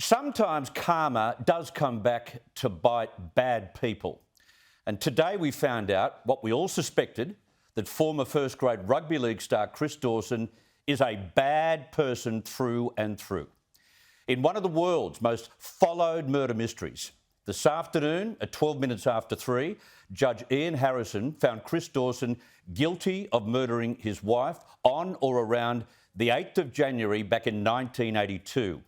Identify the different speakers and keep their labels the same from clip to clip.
Speaker 1: Sometimes karma does come back to bite bad people. And today we found out what we all suspected, that former first-grade rugby league star Chris Dawson is a bad person through and through. In one of the world's most followed murder mysteries, this afternoon at 12 minutes after 3, Judge Ian Harrison found Chris Dawson guilty of murdering his wife on or around the 8th of January back in 1982.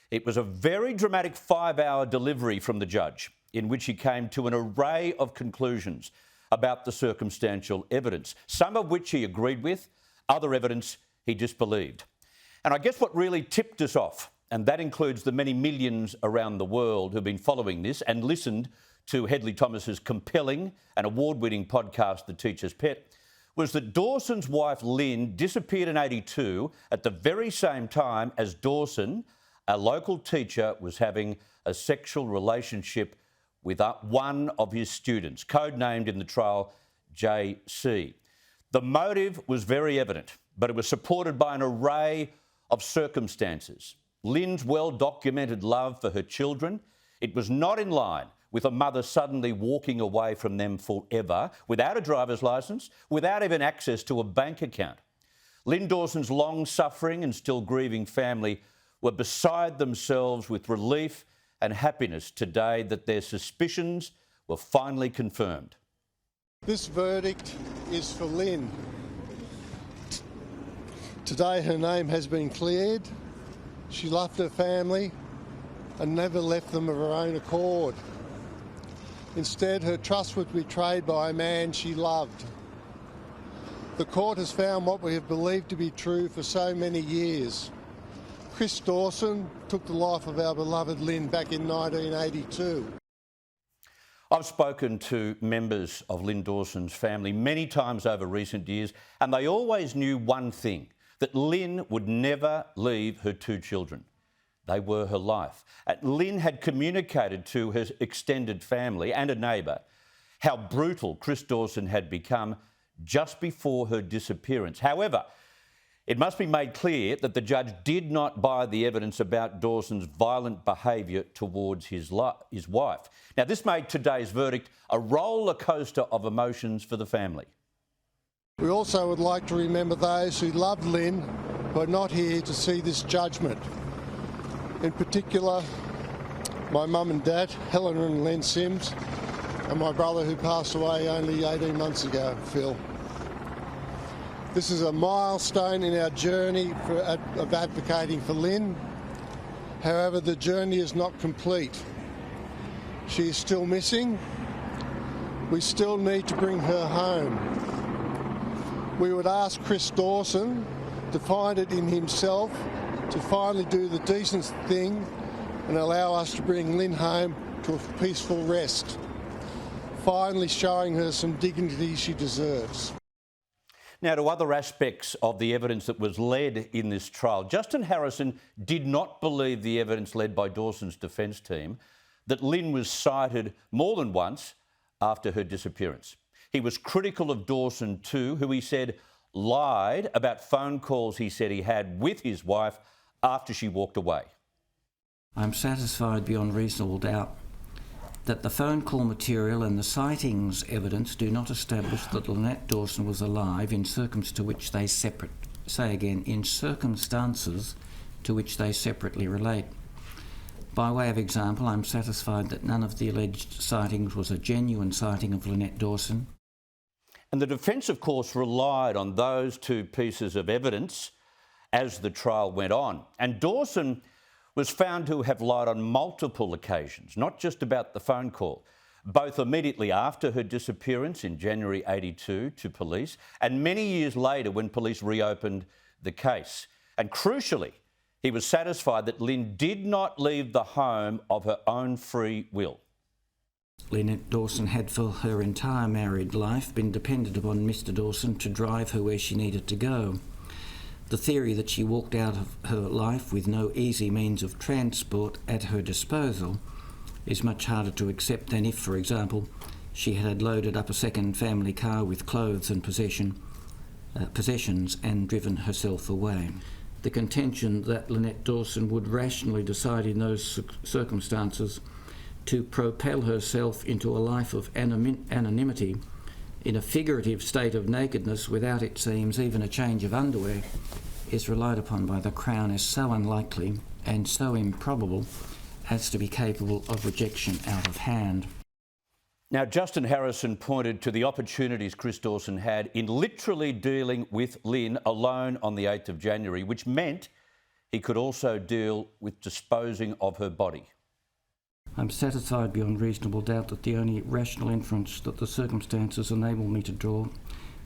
Speaker 1: It was a very dramatic 5-hour delivery from the judge in which he came to an array of conclusions about the circumstantial evidence, some of which he agreed with, other evidence he disbelieved. And I guess what really tipped us off, and that includes the many millions around the world who've been following this and listened to Hedley Thomas's compelling and award-winning podcast, The Teacher's Pet, was that Dawson's wife Lynn disappeared in 82 at the very same time as Dawson, a local teacher, was having a sexual relationship with one of his students, codenamed in the trial JC. The motive was very evident, but it was supported by an array of circumstances. Lynn's well-documented love for her children, it was not in line with a mother suddenly walking away from them forever, without a driver's licence, without even access to a bank account. Lynn Dawson's long-suffering and still grieving family were beside themselves with relief and happiness today that their suspicions were finally confirmed.
Speaker 2: This verdict is for Lynn. Today her name has been cleared. She loved her family and never left them of her own accord. Instead, her trust was betrayed by a man she loved. The court has found what we have believed to be true for so many years. Chris Dawson took the life of our beloved Lynn back in 1982.
Speaker 1: I've spoken to members of Lynn Dawson's family many times over recent years, and they always knew one thing, that Lynn would never leave her two children. They were her life. And Lynn had communicated to her extended family and a neighbour how brutal Chris Dawson had become just before her disappearance. However, it must be made clear that the judge did not buy the evidence about Dawson's violent behaviour towards his wife. Now, this made today's verdict a roller coaster of emotions for the family.
Speaker 2: We also would like to remember those who loved Lynn who are not here to see this judgment. In particular, my mum and dad, Helen and Len Sims, and my brother who passed away only 18 months ago, Phil. This is a milestone in our journey of advocating for Lynn. However, the journey is not complete. She is still missing. We still need to bring her home. We would ask Chris Dawson to find it in himself to finally do the decent thing and allow us to bring Lynn home to a peaceful rest, finally showing her some dignity she deserves.
Speaker 1: Now, to other aspects of the evidence that was led in this trial, Justin Harrison did not believe the evidence led by Dawson's defence team that Lynn was sighted more than once after her disappearance. He was critical of Dawson too, who he said lied about phone calls he said he had with his wife after she walked away.
Speaker 3: I'm satisfied beyond reasonable doubt that the phone call material and the sightings evidence do not establish that Lynette Dawson was alive in circumstances to which they separately relate. By way of example, I'm satisfied that none of the alleged sightings was a genuine sighting of Lynette Dawson.
Speaker 1: And the defence, of course, relied on those two pieces of evidence as the trial went on. And Dawson was found to have lied on multiple occasions, not just about the phone call, both immediately after her disappearance in January 82 to police and many years later when police reopened the case. And crucially, he was satisfied that Lynn did not leave the home of her own free will.
Speaker 3: Lynette Dawson had for her entire married life been dependent upon Mr Dawson to drive her where she needed to go. The theory that she walked out of her life with no easy means of transport at her disposal is much harder to accept than if, for example, she had loaded up a second family car with clothes and possessions and driven herself away. the contention that Lynette Dawson would rationally decide in those circumstances to propel herself into a life of anonymity in a figurative state of nakedness without, it seems, even a change of underwear, is relied upon by the Crown as so unlikely and so improbable as to be capable of rejection out of hand.
Speaker 1: Now, Justin Harrison pointed to the opportunities Chris Dawson had in literally dealing with Lynn alone on the 8th of January, which meant he could also deal with disposing of her body.
Speaker 3: I'm satisfied beyond reasonable doubt that the only rational inference that the circumstances enable me to draw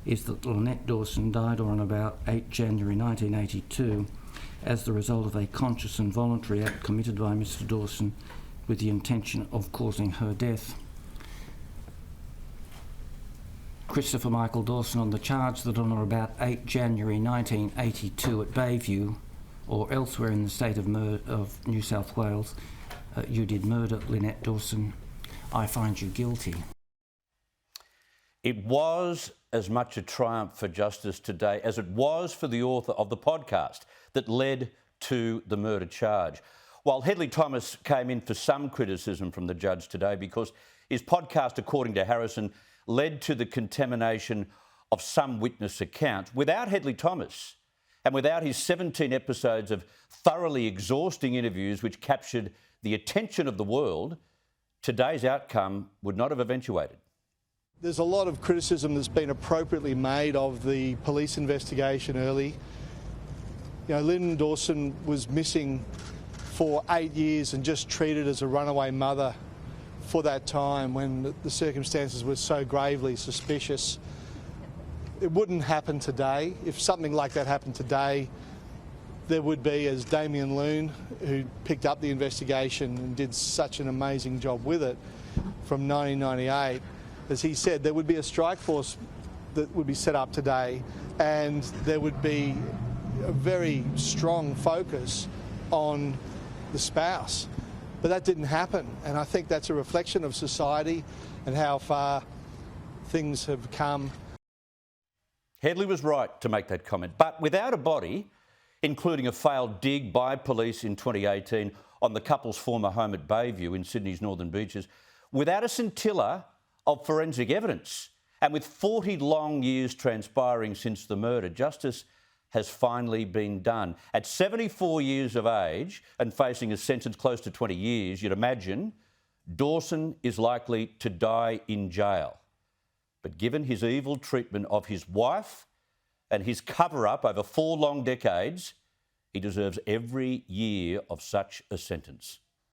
Speaker 3: is that Lynette Dawson died on about 8 January 1982 as the result of a conscious and voluntary act committed by Mr Dawson with the intention of causing her death. Christopher Michael Dawson, on the charge that on or about 8 January 1982 at Bayview or elsewhere in the state of New South Wales, you did murder Lynette Dawson, I find you guilty.
Speaker 1: It was as much a triumph for justice today as it was for the author of the podcast that led to the murder charge. While Hedley Thomas came in for some criticism from the judge today because his podcast, according to Harrison, led to the contamination of some witness accounts, without Hedley Thomas and without his 17 episodes of thoroughly exhausting interviews which captured the attention of the world, today's outcome would not have eventuated.
Speaker 4: There's a lot of criticism that's been appropriately made of the police investigation early. You know, Lynn Dawson was missing for 8 years and just treated as a runaway mother for that time when the circumstances were so gravely suspicious. It wouldn't happen today. If something like that happened today, there would be, as Damien Loon, who picked up the investigation and did such an amazing job with it from 1998, as he said, there would be a strike force that would be set up today and there would be a very strong focus on the spouse. But that didn't happen, and I think that's a reflection of society and how far things have come.
Speaker 1: Hedley was right to make that comment, but without a body, including a failed dig by police in 2018 on the couple's former home at Bayview in Sydney's Northern Beaches, without a scintilla of forensic evidence, and with 40 long years transpiring since the murder, justice has finally been done. At 74 years of age and facing a sentence close to 20 years, you'd imagine Dawson is likely to die in jail. But given his evil treatment of his wife and his cover-up over 4 long decades, he deserves every year of such a sentence.